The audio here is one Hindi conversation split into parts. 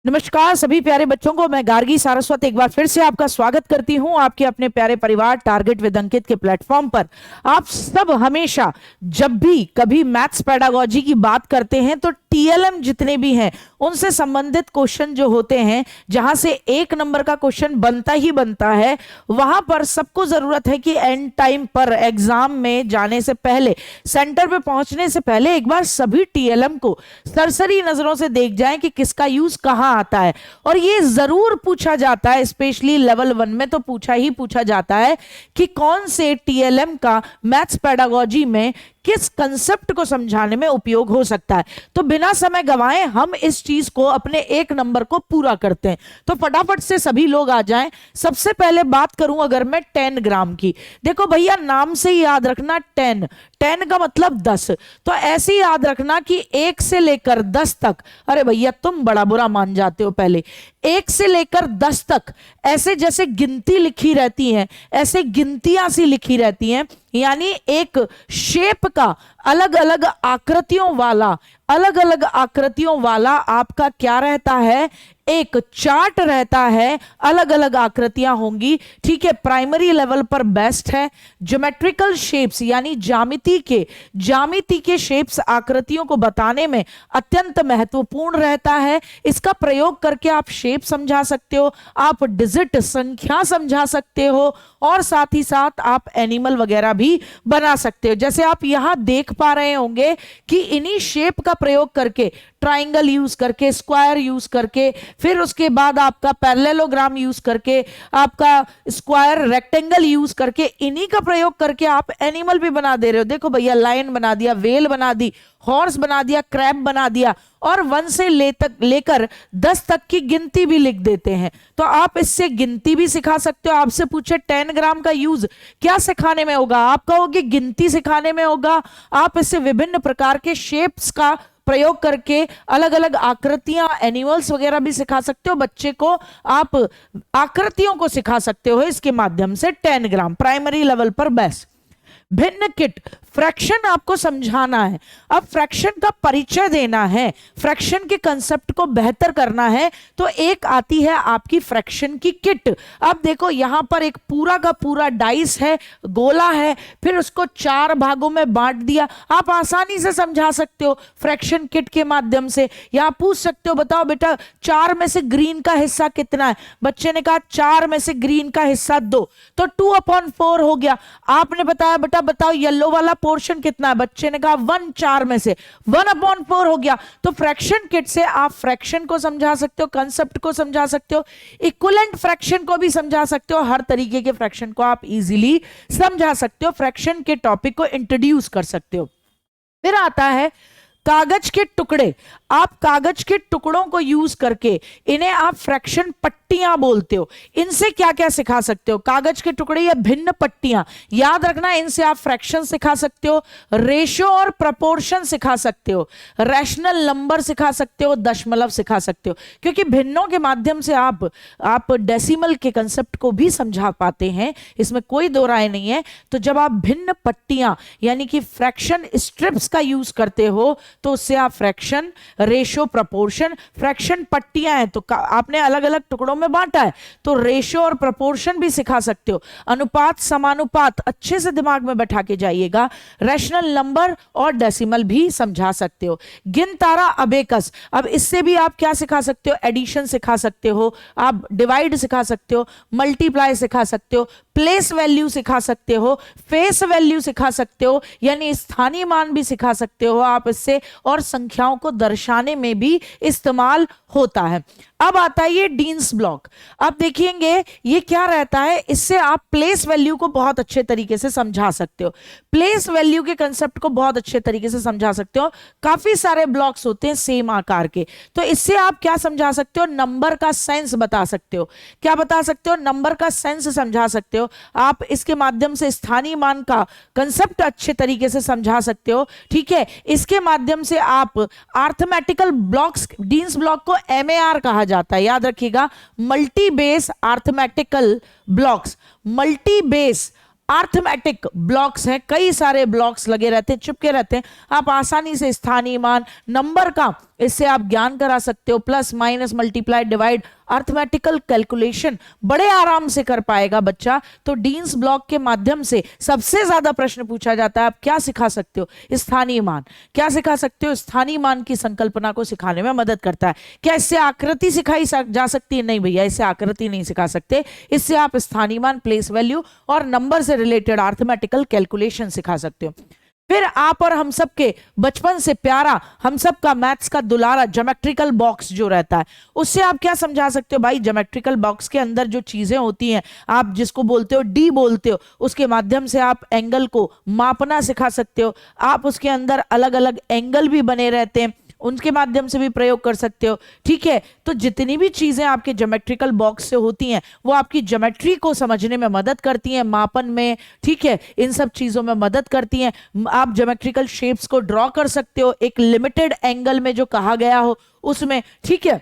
नमस्कार सभी प्यारे बच्चों को। मैं गार्गी सारस्वत एक बार फिर से आपका स्वागत करती हूं आपके अपने प्यारे परिवार टारगेट विद अंकित के प्लेटफॉर्म पर। आप सब हमेशा जब भी कभी मैथ्स पेडागोजी की बात करते हैं तो टीएलएम जितने भी हैं उनसे संबंधित क्वेश्चन जो होते हैं, जहां से एक नंबर का क्वेश्चन बनता ही बनता है, वहां पर सबको जरूरत है कि एंड टाइम पर एग्जाम में जाने से पहले, सेंटर पे पहुंचने से पहले एक बार सभी टीएलएम को सरसरी नजरों से देख जाएं कि किसका यूज कहां आता है। और ये जरूर पूछा जाता है, स्पेशली लेवल 1 में तो पूछा जाता है कि कौन से टीएलएम का मैथ्स पेडागोजी में किस कंसेप्ट को समझाने में उपयोग हो सकता है। तो बिना समय गवाए हम इस चीज को, अपने एक नंबर को पूरा करते हैं। तो फटाफट से सभी लोग आ जाएं। सबसे पहले बात करूं अगर मैं 10 ग्राम की, देखो भैया नाम से ही याद रखना 10 का मतलब 10। तो ऐसे ही याद रखना कि 1 से लेकर 10 तक, अरे भैया तुम बड़ा बुरा मान जाते हो, पहले 1 से लेकर 10 तक ऐसे जैसे गिनती लिखी रहती है, ऐसे गिनतियां सी लिखी रहती हैं। यानी एक शेप का अलग अलग आकृतियों वाला आपका क्या रहता है, एक चार्ट रहता है, अलग अलग आकृतियां होंगी। ठीक है, प्राइमरी लेवल पर बेस्ट है। ज्योमेट्रिकल शेप्स यानी ज्यामिति के शेप्स, आकृतियों को बताने में अत्यंत महत्वपूर्ण रहता है। इसका प्रयोग करके आप शेप समझा सकते हो, आप डिजिट संख्या समझा सकते हो, और साथ ही साथ आप एनिमल वगैरह भी बना सकते हो। जैसे आप यहां देख पा रहे होंगे कि इन्हीं शेप का प्रयोग करके, ट्राइंगल यूज करके, स्क्वायर यूज करके, फिर उसके बाद आपका पैरेललोग्राम यूज करके, आपका स्क्वायर रेक्टेंगल यूज करके, इन्हीं का प्रयोग करके आप एनिमल भी बना दे रहे हो। देखो भैया लायन बना दिया, वेल बना दी, हॉर्स बना दिया, क्रैब बना दिया, और 1 से लेकर 10 तक की गिनती भी लिख देते हैं। तो आप इससे गिनती भी सिखा सकते हो। आपसे पूछे 10 ग्राम का यूज क्या सिखाने में होगा, आप कहोगे गिनती सिखाने में होगा। आप इससे विभिन्न प्रकार के शेप्स का प्रयोग करके अलग अलग आकृतियां, एनिमल्स वगैरह भी सिखा सकते हो। बच्चे को आप आकृतियों को सिखा सकते हो इसके माध्यम से। 10 ग्राम प्राइमरी लेवल पर बेस्ट। भिन्न किट, फ्रैक्शन आपको समझाना है, अब फ्रैक्शन का परिचय देना है, फ्रैक्शन के कंसेप्ट को बेहतर करना है। तो एक आती है आपकी फ्रैक्शन की किट। अब देखो यहां पर एक पूरा का पूरा डाइस है, गोला है, फिर उसको 4 भागों में बांट दिया। आप आसानी से समझा सकते हो फ्रैक्शन किट के माध्यम से। यहां पूछ सकते हो, बताओ बेटा 4 में से ग्रीन का हिस्सा कितना है? बच्चे ने कहा 4 में से ग्रीन का हिस्सा 2, तो 2/4 हो गया। आपने बताया बेटा बताओ येलो वाला पोर्शन कितना है? बच्चे ने कहा 1, 4 में से 1/4 हो गया। तो फ्रैक्शन किट से आप फ्रैक्शन को समझा सकते हो, कंसेप्ट को समझा सकते हो, इक्विवेलेंट फ्रैक्शन को भी समझा सकते हो, हर तरीके के फ्रैक्शन को आप इजीली समझा सकते हो, फ्रैक्शन के टॉपिक को इंट्रोड्यूस कर सकते हो। फिर आता है कागज के टुकड़े। आप कागज के टुकड़ों को यूज करके, इन्हें आप फ्रैक्शन पट्टियां बोलते हो, इनसे क्या क्या सिखा सकते हो? कागज के टुकड़े या भिन्न पट्टियां, याद रखना इनसे आप फ्रैक्शन सिखा सकते हो, रेशो और प्रपोर्शन सिखा सकते हो, रैशनल नंबर सिखा सकते हो, दशमलव सिखा सकते हो। क्योंकि भिन्नों के माध्यम से आप डेसिमल के कंसेप्ट को भी समझा पाते हैं, इसमें कोई दो राय नहीं है। तो जब आप भिन्न पट्टियां यानी कि फ्रैक्शन स्ट्रिप्स का यूज करते हो तो उससे आप फ्रैक्शन, रेशो, प्रपोर्शन, फ्रैक्शन पट्टियां हैं तो आपने अलग अलग टुकड़ों में बांटा है, तो रेशो और प्रपोर्शन भी सिखा सकते हो। अनुपात, समानुपात अच्छे से दिमाग में बैठा के जाइएगा। रैशनल नंबर और डेसिमल भी समझा सकते हो। गिन तारा अबेकस, अब इससे भी आप क्या सिखा सकते हो? एडिशन सिखा सकते हो, आप डिवाइड सिखा सकते हो, मल्टीप्लाई सिखा सकते हो, प्लेस वैल्यू सिखा सकते हो, फेस वैल्यू सिखा सकते हो, यानी स्थानीय मान भी सिखा सकते हो आप इससे, और संख्याओं को दर्शाने में भी इस्तेमाल होता है। अब आता है ये डीन्स ब्लॉक। अब देखिएंगे ये क्या रहता है, इससे आप प्लेस वैल्यू को बहुत अच्छे तरीके से समझा सकते हो, प्लेस वैल्यू के कंसेप्ट को बहुत अच्छे तरीके से समझा सकते हो। काफी सारे ब्लॉक्स होते हैं सेम आकार के, तो इससे आप क्या समझा सकते हो? नंबर का सेंस बता सकते हो। क्या बता सकते हो? नंबर का सेंस समझा सकते हो आप। इसके माध्यम से स्थानीय मान का कंसेप्ट अच्छे तरीके से समझा सकते हो। ठीक है, इसके माध्यम से आप अर्थमेटिकल ब्लॉक्स, डीन्स ब्लॉक को MAR कहा जाता है, याद रखिएगा, multi base arithmetical blocks. Multi base arithmetic blocks हैं, कई सारे ब्लॉक्स लगे रहते हैं, चिपके रहते हैं, आप आसानी से स्थानीय मान, नंबर का इससे आप ज्ञान करा सकते हो, plus minus multiply divide, arithmetical calculation बड़े आराम से कर पाएगा बच्चा। तो डीन्स ब्लॉक के माध्यम से सबसे ज्यादा प्रश्न पूछा जाता है, आप क्या सिखा सकते हो? स्थानीय मान। क्या सिखा सकते हो? स्थानीय मान की संकल्पना को सिखाने में मदद करता है। क्या इससे आकृति सिखाई जा सकती है? नहीं भैया, इससे आकृति नहीं सिखा सकते, इससे आप स्थानीय मान, प्लेस वैल्यू और नंबर से रिलेटेड अर्थमेटिकल कैलकुलेशन सिखा सकते हो। फिर आप और हम सब के बचपन से प्यारा, हम सब का मैथ्स का दुलारा ज्योमेट्रिकल बॉक्स जो रहता है, उससे आप क्या समझा सकते हो? भाई ज्योमेट्रिकल बॉक्स के अंदर जो चीजें होती हैं, आप जिसको बोलते हो डी बोलते हो, उसके माध्यम से आप एंगल को मापना सिखा सकते हो। आप उसके अंदर अलग अलग एंगल भी बने रहते हैं, उनके माध्यम से भी प्रयोग कर सकते हो। ठीक है, तो जितनी भी चीजें आपके ज्योमेट्रिकल बॉक्स से होती हैं वो आपकी ज्योमेट्री को समझने में मदद करती हैं, मापन में, ठीक है, इन सब चीजों में मदद करती हैं। आप ज्योमेट्रिकल शेप्स को ड्रॉ कर सकते हो एक लिमिटेड एंगल में जो कहा गया हो उसमें। ठीक है,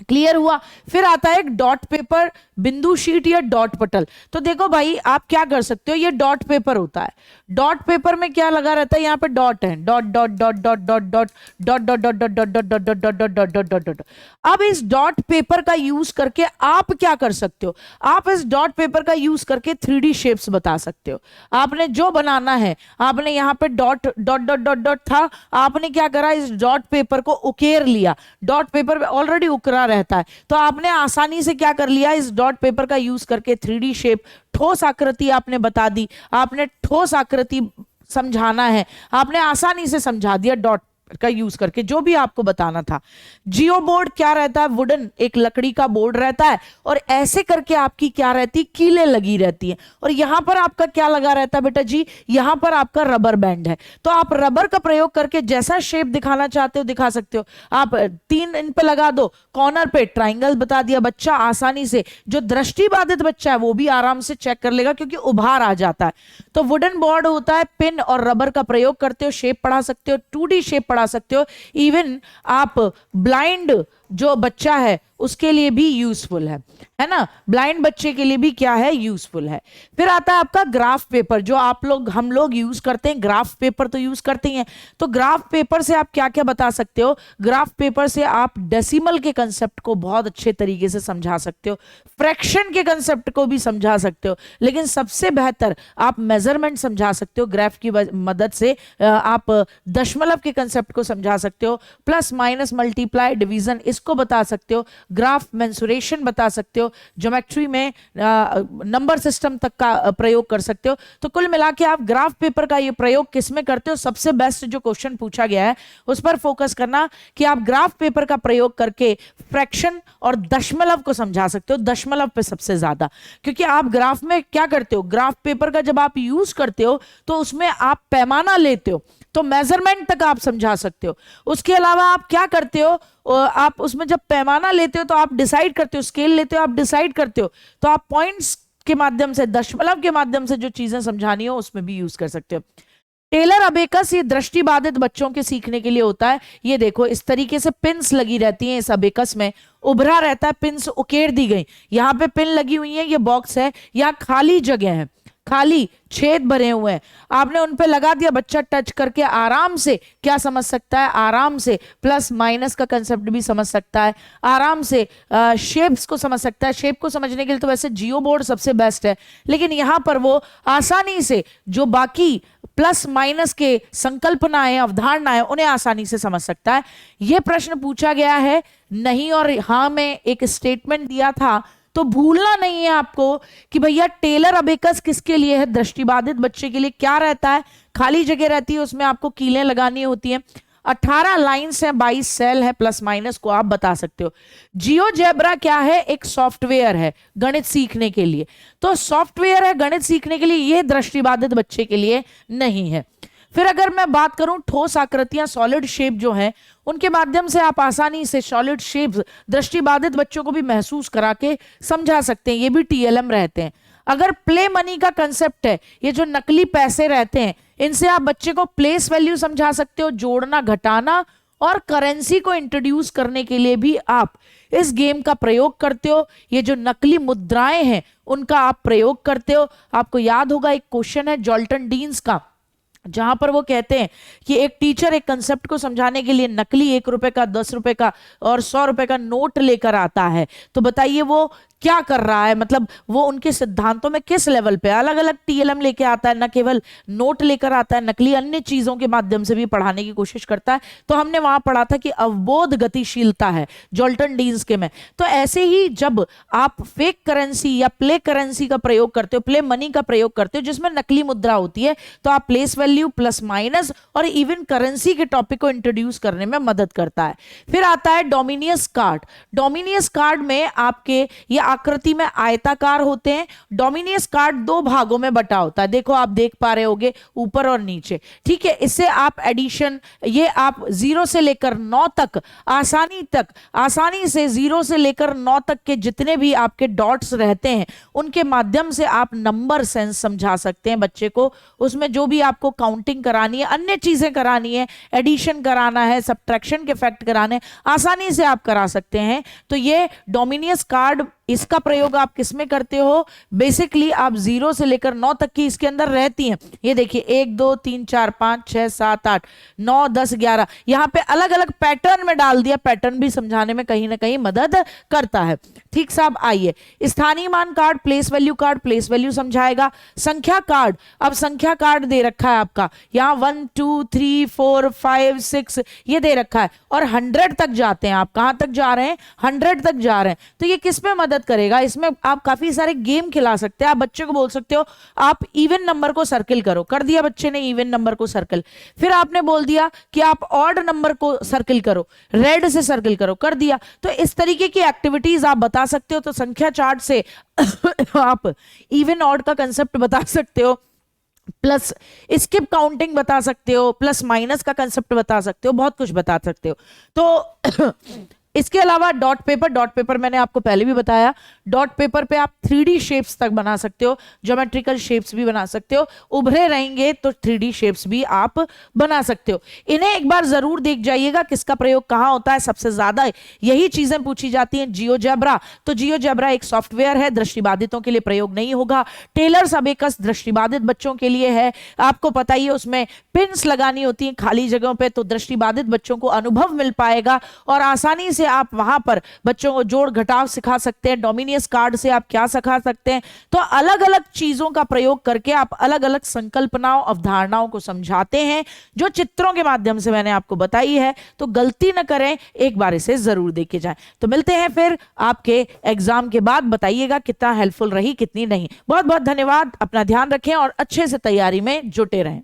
क्लियर हुआ। फिर आता है एक डॉट पेपर, बिंदु शीट या डॉट पटल। तो देखो भाई, आप क्या कर सकते हो, ये डॉट पेपर होता है। डॉट पेपर में क्या लगा रहता है? यहाँ पे डॉट है, dot dot dot dot dot dot dot dot dot dot dot dot dot dot dot dot dot dot. अब इस डॉट पेपर का यूज करके आप क्या कर सकते हो? आप इस डॉट पेपर का यूज करके 3D शेप्स बता सकते हो। आपने जो बनाना है, आपने यहाँ पे dot dot dot dot dot था, आपने क्या करा, इस डॉट पेपर को उकेर लिया। डॉट पेपर ऑलरेडी उकरा रहता है, तो आपने आसानी से क्या कर लिया, इस डॉट पेपर का यूज करके 3D शेप, ठोस आकृति आपने बता दी। आपने ठोस आकृति समझाना है, आपने आसानी से समझा दिया डॉट का यूज करके जो भी आपको बताना था। जियो बोर्ड क्या रहता है? वुडन, एक लकड़ी का बोर्ड रहता है, और ऐसे करके आपकी क्या रहती, कीलें लगी रहती हैं, और यहां पर आपका क्या लगा रहता है बेटा जी? यहां पर आपका रबर बैंड है। तो आप रबर का प्रयोग करके जैसा शेप दिखाना चाहते हो दिखा सकते हो। आप 3 इन पे लगा दो, कॉर्नर पे ट्राइंगल बता दिया, बच्चा आसानी से, जो दृष्टिबाधित बच्चा है वो भी आराम से चेक कर लेगा क्योंकि उभार आ जाता है। तो वुडन बोर्ड होता है, पिन और रबर का प्रयोग करते हो, शेप पढ़ा सकते हो, 2D शेप पढ़ा सकते हो। इवन आप ब्लाइंड जो बच्चा है उसके लिए भी यूजफुल है ना? ब्लाइंड बच्चे के लिए भी क्या है, यूजफुल है। फिर आता है आपका ग्राफ पेपर, जो हम लोग यूज करते हैं, ग्राफ पेपर तो यूज करते ही हैं। तो ग्राफ पेपर से आप क्या क्या बता सकते हो? ग्राफ पेपर से आप डेसिमल के कंसेप्ट को बहुत अच्छे तरीके से समझा सकते हो, फ्रैक्शन के कंसेप्ट को भी समझा सकते हो, लेकिन सबसे बेहतर आप मेजरमेंट समझा सकते हो। ग्राफ की मदद से आप दशमलव के कंसेप्ट को समझा सकते हो, प्लस माइनस मल्टीप्लाई डिवीजन इसको बता सकते हो, ग्राफ मेंसुरेशन बता सकते हो, ज्योमेट्री में नंबर सिस्टम तक का प्रयोग कर सकते हो। तो कुल मिला के आप ग्राफ पेपर का ये प्रयोग किस में करते हो? सबसे बेस्ट जो क्वेश्चन पूछा गया है उस पर फोकस करना कि आप ग्राफ पेपर का प्रयोग करके फ्रैक्शन और दशमलव को समझा सकते हो। दशमलव पे सबसे ज्यादा, क्योंकि आप ग्राफ में क्या करते हो, ग्राफ पेपर का जब आप यूज करते हो तो उसमें आप पैमाना लेते हो, तो मेजरमेंट तक आप समझा सकते हो। उसके अलावा आप क्या करते हो, आप उसमें जब पैमाना लेते हो तो आप डिसाइड करते हो, स्केल लेते हो, आप डिसाइड करते हो, तो आप पॉइंट्स के माध्यम से, दशमलव के माध्यम से जो चीजें समझानी हो उसमें भी यूज कर सकते हो। टेलर अबेकस ये दृष्टिबाधित बच्चों के सीखने के लिए होता है। ये देखो इस तरीके से पिन्स लगी रहती हैं, इस अबेकस में उभरा रहता है, पिन्स उकेर दी गई, यहाँ पे पिन लगी हुई है, ये बॉक्स है, यहाँ खाली जगह है, खाली छेद भरे हुए हैं, आपने उन पे लगा दिया, बच्चा टच करके आराम से क्या समझ सकता है, आराम से प्लस माइनस का कंसेप्ट भी समझ सकता है, आराम से शेप्स को समझ सकता है। शेप को समझने के लिए तो वैसे जियो बोर्ड सबसे बेस्ट है, लेकिन यहां पर वो आसानी से जो बाकी प्लस माइनस के संकल्पनाएं, अवधारणाएं, उन्हें आसानी से समझ सकता है। यह प्रश्न पूछा गया है, नहीं और हाँ में एक स्टेटमेंट दिया था, तो भूलना नहीं है आपको कि भैया टेलर अबेकस किसके लिए है, दृष्टिबाधित बच्चे के लिए। क्या रहता है, खाली जगह रहती है, उसमें आपको कीलें लगानी होती हैं, 18 लाइंस हैं, 22 सेल है, प्लस माइनस को आप बता सकते हो। जियोजेब्रा क्या है, एक सॉफ्टवेयर है गणित सीखने के लिए। तो सॉफ्टवेयर है गणित सीखने के लिए, यह दृष्टिबाधित बच्चे के लिए नहीं है। फिर अगर मैं बात करूं ठोस आकृतियां, सॉलिड शेप जो हैं, उनके माध्यम से आप आसानी से सॉलिड शेप्स दृष्टिबाधित बच्चों को भी महसूस करा के समझा सकते हैं, ये भी टीएलएम रहते हैं। अगर प्ले मनी का कंसेप्ट है, ये जो नकली पैसे रहते हैं, इनसे आप बच्चे को प्लेस वैल्यू समझा सकते हो, जोड़ना घटाना और करेंसी को इंट्रोड्यूस करने के लिए भी आप इस गेम का प्रयोग करते हो। ये जो नकली मुद्राएं हैं उनका आप प्रयोग करते हो। आपको याद होगा एक क्वेश्चन है जॉल्टन डीन्स का, जहां पर वो कहते हैं कि एक टीचर एक कंसेप्ट को समझाने के लिए नकली 1 रुपए का, 10 रुपए का और 100 रुपए का नोट लेकर आता है। तो बताइए वो क्या कर रहा है, मतलब वो उनके सिद्धांतों में किस लेवल पे अलग अलग टीएलएम लेके आता है, न केवल नोट लेकर आता है, नकली अन्य चीजों के माध्यम से भी पढ़ाने की कोशिश करता है। तो हमने वहां पढ़ा था कि अवबोध गतिशीलता है जॉल्टन डीन्स के में। तो ऐसे ही जब आप फेक करेंसी या प्ले करेंसी का प्रयोग करते हो, प्ले मनी का प्रयोग करते हो जिसमें नकली मुद्रा होती है, तो आप प्लेस वैल्यू, प्लस माइनस और इवन करेंसी के टॉपिक को इंट्रोड्यूस करने में मदद करता है। फिर आता है डोमिनियस कार्ड। डोमिनियस कार्ड में आपके ये आकृति में आयताकार होते हैं। डोमिनियस कार्ड 2 भागों में बटा होता है, देखो आप देख पा रहे होगे ऊपर और नीचे, ठीक है। इससे आप एडिशन, ये आप 0 से लेकर 9 तक आसानी से 0 से लेकर 9 तक के जितने भी आपके डॉट्स रहते हैं उनके माध्यम से आप नंबर सेंस समझा सकते हैं बच्चे को। उसमें जो भी आपको काउंटिंग करानी है, अन्य चीजें करानी है, एडिशन कराना है, सब्ट्रैक्शन के फैक्ट कराने, आसानी से आप करा सकते हैं। तो ये डोमिनियस कार्ड, इसका प्रयोग आप किसमें करते हो, बेसिकली आप 0 से लेकर 9 तक की इसके अंदर रहती हैं। ये देखिए 1 2 3 4 5 6 7 8 9 10 11, यहां पे अलग अलग पैटर्न में डाल दिया। पैटर्न भी समझाने में कहीं ना कहीं मदद करता है। ठीक साहब, आइए स्थानीय मान card, place value card, place value समझाएगा। संख्या कार्ड, अब संख्या कार्ड दे रखा है आपका, यहां 1 2 3 4 5 6 ये दे रखा है और 100 तक जाते हैं। आप कहां तक जा रहे हैं, 100 तक जा रहे हैं। तो ये किस में मदद करेगा, इसमें आप काफी सारे गेम खिला सकते हैं। आप बच्चे को बोल सकते हो आप इवन नंबर को सर्किल करो, कर दिया बच्चे ने इवन नंबर को सर्किल। फिर आपने बोल दिया कि आप ऑड नंबर को सर्किल करो, रेड से सर्किल करो, कर दिया। तो इस तरीके की एक्टिविटीज आप बता सकते हो। तो संख्या चार्ट से आप इवन ऑड का कंसेप्ट बता सकते हो, प्लस स्किप काउंटिंग बता सकते हो, प्लस माइनस का कंसेप्ट बता सकते हो, बहुत कुछ बता सकते हो। तो इसके अलावा डॉट पेपर मैंने आपको पहले भी बताया। डॉट पेपर पे आप 3D शेप्स तक बना सकते हो, ज्योमेट्रिकल शेप्स भी बना सकते हो, उभरे रहेंगे तो 3D शेप्स भी आप बना सकते हो। इन्हें एक बार जरूर देख जाइएगा, किसका प्रयोग कहां होता है। सबसे ज्यादा यही चीजें पूछी जाती हैं। जियोजेब्रा, तो जियोजेब्रा एक सॉफ्टवेयर है, दृष्टिबाधितों के लिए प्रयोग नहीं होगा। टेलर्स अबेकस दृष्टिबाधित बच्चों के लिए है, आपको पता ही है, उसमें पिन्स लगानी होती हैं खाली जगहों पे, तो दृष्टिबाधित बच्चों को अनुभव मिल पाएगा और आसानी से आप वहां पर बच्चों को जोड़ घटाव सिखा सकते हैं। डोमिनियस कार्ड से आप क्या सिखा सकते हैं, तो अलग अलग चीजों का प्रयोग करके आप अलग अलग संकल्पनाओं, अवधारणाओं को समझाते हैं, जो चित्रों के माध्यम से मैंने आपको बताई है। तो गलती न करें, एक बार इसे जरूर देखे जाएं। तो मिलते हैं फिर आपके एग्जाम के बाद, बताइएगा कितना हेल्पफुल रही, कितनी नहीं। बहुत बहुत धन्यवाद, अपना ध्यान रखें और अच्छे से तैयारी में जुटे रहें।